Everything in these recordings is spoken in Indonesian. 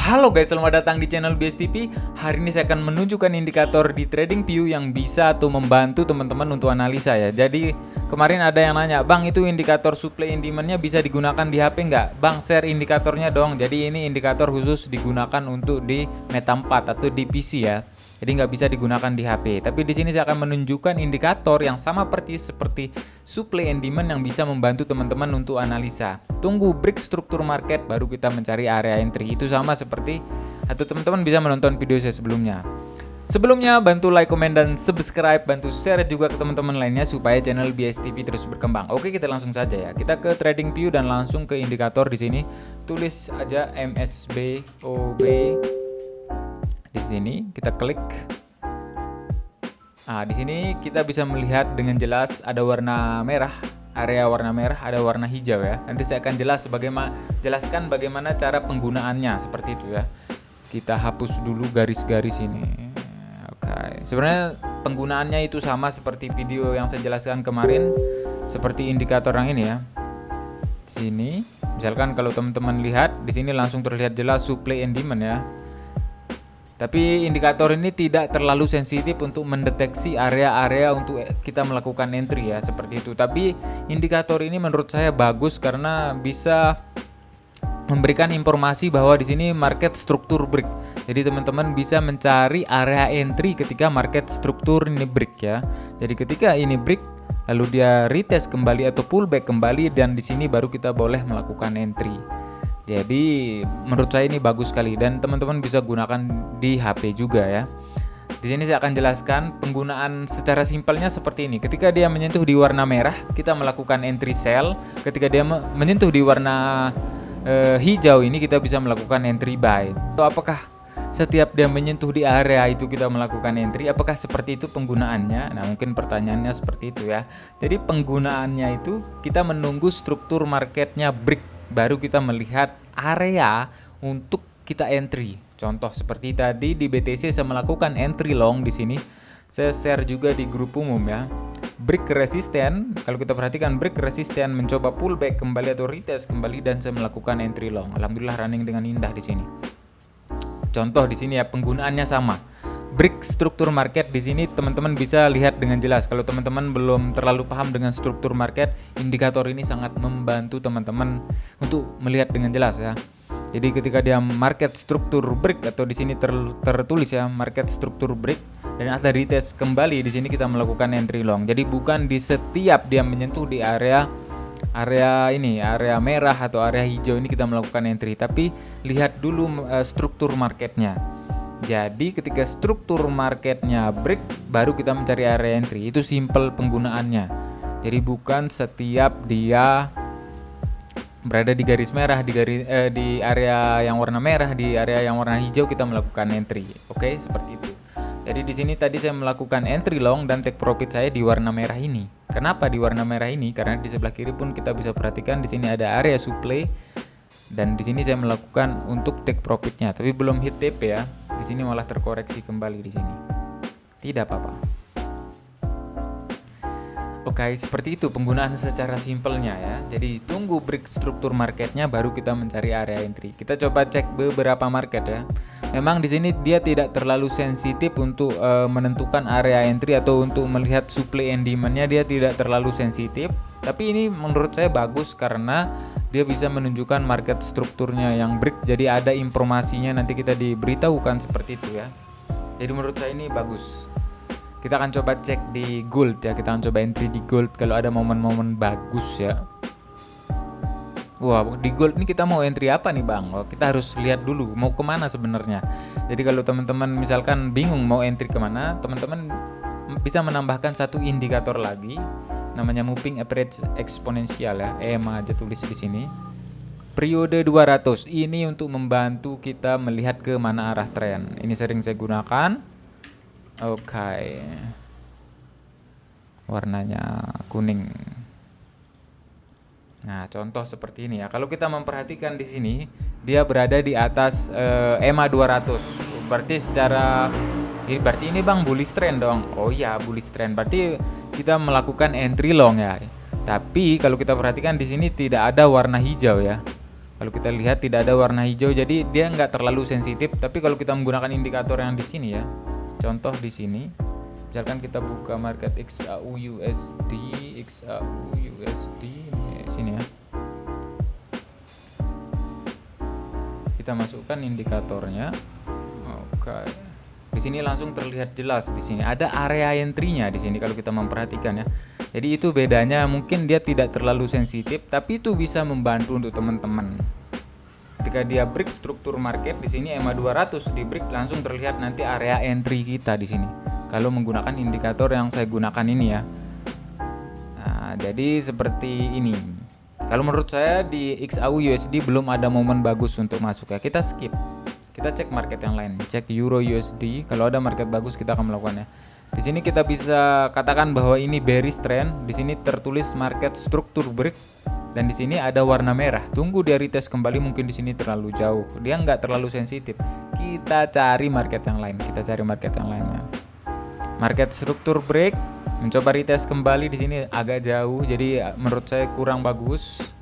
Halo guys, selamat datang di channel BSTP. Hari ini saya akan menunjukkan indikator di TradingView yang bisa tuh membantu teman-teman untuk analisa ya. Jadi kemarin ada yang nanya, "Bang, itu indikator supply and demand-nya bisa digunakan di HP nggak?" Bang, share indikatornya dong. Jadi ini indikator khusus digunakan untuk di Meta 4 atau di PC ya. Jadi nggak bisa digunakan di HP. Tapi di sini saya akan menunjukkan indikator yang sama seperti supply and demand yang bisa membantu teman-teman untuk analisa. Tunggu break struktur market baru kita mencari area entry. Itu sama seperti atau teman-teman bisa menonton video saya sebelumnya. Sebelumnya bantu like, komen, dan subscribe, bantu share juga ke teman-teman lainnya supaya channel BSTP terus berkembang. Oke, kita langsung saja ya. Kita ke TradingView dan langsung ke indikator di sini. Tulis aja MSBOB. Di sini kita klik. Nah, di sini kita bisa melihat dengan jelas ada warna merah, area warna merah, ada warna hijau ya. Nanti saya akan jelaskan bagaimana cara penggunaannya seperti itu ya. Kita hapus dulu garis-garis ini. Oke. Sebenarnya penggunaannya itu sama seperti video yang saya jelaskan kemarin, seperti indikator yang ini ya. Di sini, misalkan kalau teman-teman lihat di sini langsung terlihat jelas supply and demand ya. Tapi indikator ini tidak terlalu sensitif untuk mendeteksi area-area untuk kita melakukan entry ya, seperti itu. Tapi indikator ini menurut saya bagus karena bisa memberikan informasi bahwa di sini market struktur break. Jadi teman-teman bisa mencari area entry ketika market struktur ini break ya. Jadi ketika ini break lalu dia retest kembali atau pullback kembali, dan di sini baru kita boleh melakukan entry. Jadi menurut saya ini bagus sekali dan teman-teman bisa gunakan di HP juga ya. Di sini saya akan jelaskan penggunaan secara simpelnya seperti ini. Ketika dia menyentuh di warna merah, kita melakukan entry sell. Ketika dia menyentuh di warna hijau ini, kita bisa melakukan entry buy. Apakah setiap dia menyentuh di area itu kita melakukan entry? Apakah seperti itu penggunaannya? Nah, mungkin pertanyaannya seperti itu ya. Jadi penggunaannya itu kita menunggu struktur marketnya break, baru kita melihat area untuk kita entry. Contoh seperti tadi di BTC saya melakukan entry long di sini. Saya share juga di grup umum ya. Break resisten, kalau kita perhatikan break resisten mencoba pullback kembali atau retest kembali, dan saya melakukan entry long. Alhamdulillah running dengan indah di sini. Contoh di sini ya, penggunaannya sama. Break struktur market di sini teman-teman bisa lihat dengan jelas. Kalau teman-teman belum terlalu paham dengan struktur market, indikator ini sangat membantu teman-teman untuk melihat dengan jelas ya. Jadi ketika dia market struktur break atau di sini tertulis ya market struktur break dan ada retest kembali, di sini kita melakukan entry long. Jadi bukan di setiap dia menyentuh di area merah atau area hijau ini kita melakukan entry, tapi lihat dulu struktur marketnya. Jadi ketika struktur marketnya break baru kita mencari area entry. Itu simple penggunaannya. Jadi bukan setiap dia berada di garis merah, di area yang warna merah, di area yang warna hijau kita melakukan entry. Oke, seperti itu. Jadi di sini tadi saya melakukan entry long dan take profit saya di warna merah ini. Kenapa di warna merah ini? Karena di sebelah kiri pun kita bisa perhatikan di sini ada area supply, dan di sini saya melakukan untuk take profitnya, tapi belum hit TP ya. Di sini malah terkoreksi kembali di sini. Tidak apa-apa. Oke, seperti itu penggunaan secara simpelnya ya. Jadi tunggu break struktur marketnya baru kita mencari area entry. Kita coba cek beberapa market ya. Memang di sini dia tidak terlalu sensitif untuk menentukan area entry atau untuk melihat supply and demand-nya, dia tidak terlalu sensitif. Tapi ini menurut saya bagus karena dia bisa menunjukkan market strukturnya yang break. Jadi ada informasinya, nanti kita diberitahukan seperti itu ya. Jadi menurut saya ini bagus. Kita akan coba cek di gold ya. Kita akan coba entry di gold kalau ada momen-momen bagus ya. Wah, di gold ini kita mau entry apa nih bang? Oh, kita harus lihat dulu mau kemana sebenarnya. Jadi kalau teman-teman misalkan bingung mau entry kemana, teman-teman bisa menambahkan satu indikator lagi, namanya moving average exponential ya, EMA aja tulis di sini. Periode 200 ini untuk membantu kita melihat ke mana arah tren. Ini sering saya gunakan. Oke. Warnanya kuning. Nah, contoh seperti ini ya. Kalau kita memperhatikan di sini, dia berada di atas EMA 200. Berarti ini bang bullish trend dong. Oh iya, bullish trend. Berarti kita melakukan entry long ya. Tapi kalau kita perhatikan di sini tidak ada warna hijau ya. Kalau kita lihat tidak ada warna hijau, jadi dia nggak terlalu sensitif. Tapi kalau kita menggunakan indikator yang di sini ya, contoh di sini, misalkan kita buka market XAU USD, sini ya. Kita masukkan indikatornya. Oke. Di sini langsung terlihat jelas di sini ada area entry-nya di sini kalau kita memperhatikan ya. Jadi itu bedanya, mungkin dia tidak terlalu sensitif, tapi itu bisa membantu untuk teman-teman. Ketika dia break struktur market di sini EMA 200 di break, langsung terlihat nanti area entry kita di sini. Kalau menggunakan indikator yang saya gunakan ini ya. Nah, jadi seperti ini. Kalau menurut saya di XAU USD belum ada momen bagus untuk masuk ya. Kita skip. Kita cek market yang lain. Cek Euro USD. Kalau ada market bagus kita akan melakukannya. Di sini kita bisa katakan bahwa ini bearish trend. Di sini tertulis market struktur break dan di sini ada warna merah. Tunggu dia retest kembali, mungkin di sini terlalu jauh. Dia nggak terlalu sensitif. Kita cari market yang lain. Market struktur break mencoba retest kembali di sini agak jauh. Jadi menurut saya kurang bagus.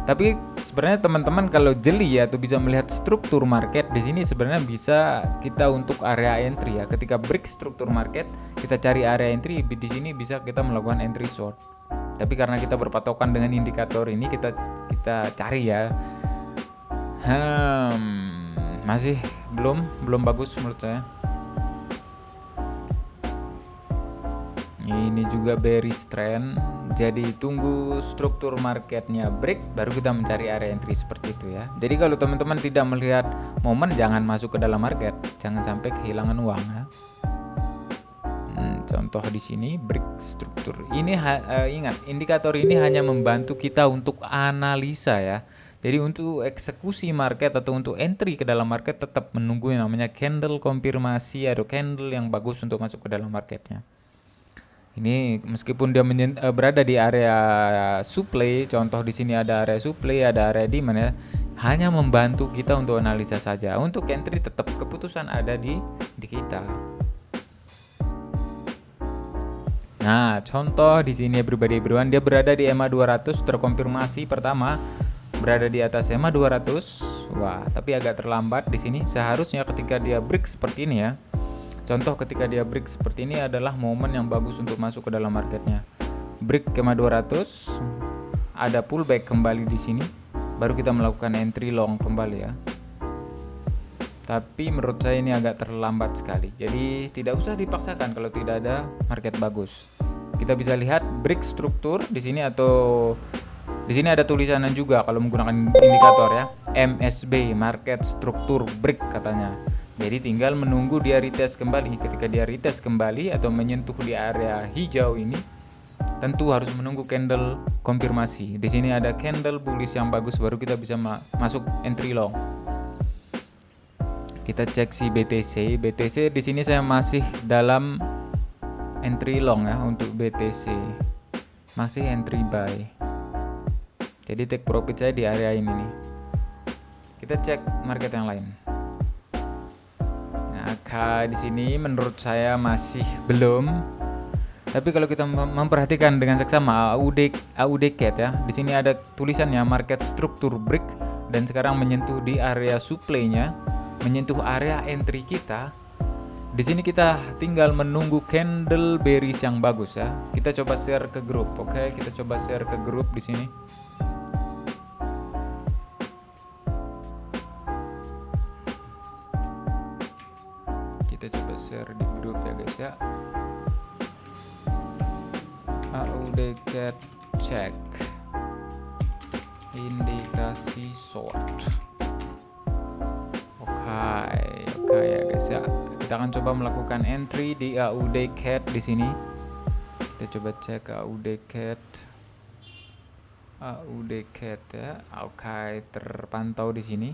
Tapi sebenarnya teman-teman kalau jeli ya, tuh bisa melihat struktur market di sini sebenarnya bisa kita untuk area entry ya. Ketika break struktur market, kita cari area entry di sini bisa kita melakukan entry short. Tapi karena kita berpatokan dengan indikator ini, kita cari ya. Masih belum bagus menurut saya. Ini juga bearish trend, jadi tunggu struktur marketnya break baru kita mencari area entry seperti itu ya. Jadi kalau teman-teman tidak melihat momen, jangan masuk ke dalam market, jangan sampai kehilangan uang ya. Contoh di sini break struktur ini ingat, indikator ini hanya membantu kita untuk analisa ya. Jadi untuk eksekusi market atau untuk entry ke dalam market tetap menunggu yang namanya candle konfirmasi atau candle yang bagus untuk masuk ke dalam marketnya. Ini meskipun dia berada di area supply, contoh di sini ada area supply, ada area demand ya, hanya membantu kita untuk analisa saja. Untuk entry tetap keputusan ada di kita. Nah, contoh di sini everybody everyone, dia berada di EMA 200 terkonfirmasi pertama berada di atas EMA 200. Wah, tapi agak terlambat di sini. Seharusnya ketika dia break seperti ini ya. Contoh ketika dia break seperti ini adalah momen yang bagus untuk masuk ke dalam marketnya. Break EMA 200, ada pullback kembali di sini, baru kita melakukan entry long kembali ya. Tapi menurut saya ini agak terlambat sekali. Jadi tidak usah dipaksakan kalau tidak ada market bagus. Kita bisa lihat break struktur di sini atau di sini ada tulisannya juga kalau menggunakan indikator ya. MSB, market struktur break katanya. Jadi tinggal menunggu dia retest kembali. Ketika dia retest kembali atau menyentuh di area hijau ini, tentu harus menunggu candle konfirmasi. Di sini ada candle bullish yang bagus baru kita bisa masuk entry long. Kita cek si BTC. BTC di sini saya masih dalam entry long ya untuk BTC. Masih entry buy. Jadi take profit saya di area ini nih. Kita cek market yang lain. Di sini menurut saya masih belum. Tapi kalau kita memperhatikan dengan seksama AUD CAD ya, di sini ada tulisannya market struktur break dan sekarang menyentuh di area supply-nya, menyentuh area entry kita. Di sini kita tinggal menunggu candle bearish yang bagus ya. Kita coba share ke grup, oke? Kita coba share ke grup di sini. Share di grup ya guys ya. AUD CAD check indikasi short. Oke ya guys ya. Kita akan coba melakukan entry di AUD CAD di sini. Kita coba cek AUD CAD ya. Oke, terpantau di sini.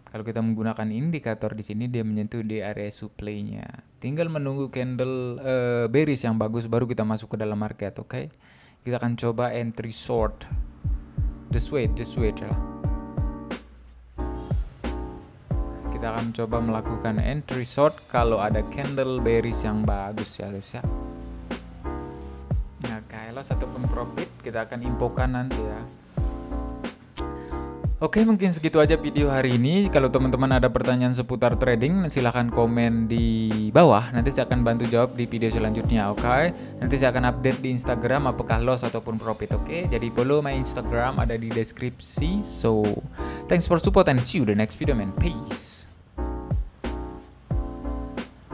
Kalau kita menggunakan indikator di sini dia menyentuh di area supply-nya. Tinggal menunggu candle bearish yang bagus baru kita masuk ke dalam market, oke? Kita akan coba entry short. Just wait ya. Kita akan coba melakukan entry short kalau ada candle bearish yang bagus ya guys ya. Nah, kalau satu pun profit kita akan infokan nanti ya. Oke, mungkin segitu aja video hari ini. Kalau teman-teman ada pertanyaan seputar trading, silahkan komen di bawah. Nanti saya akan bantu jawab di video selanjutnya, oke? Nanti saya akan update di Instagram apakah loss ataupun profit, oke? Jadi follow my Instagram, ada di deskripsi. So, thanks for support and see you the next video, man. Peace.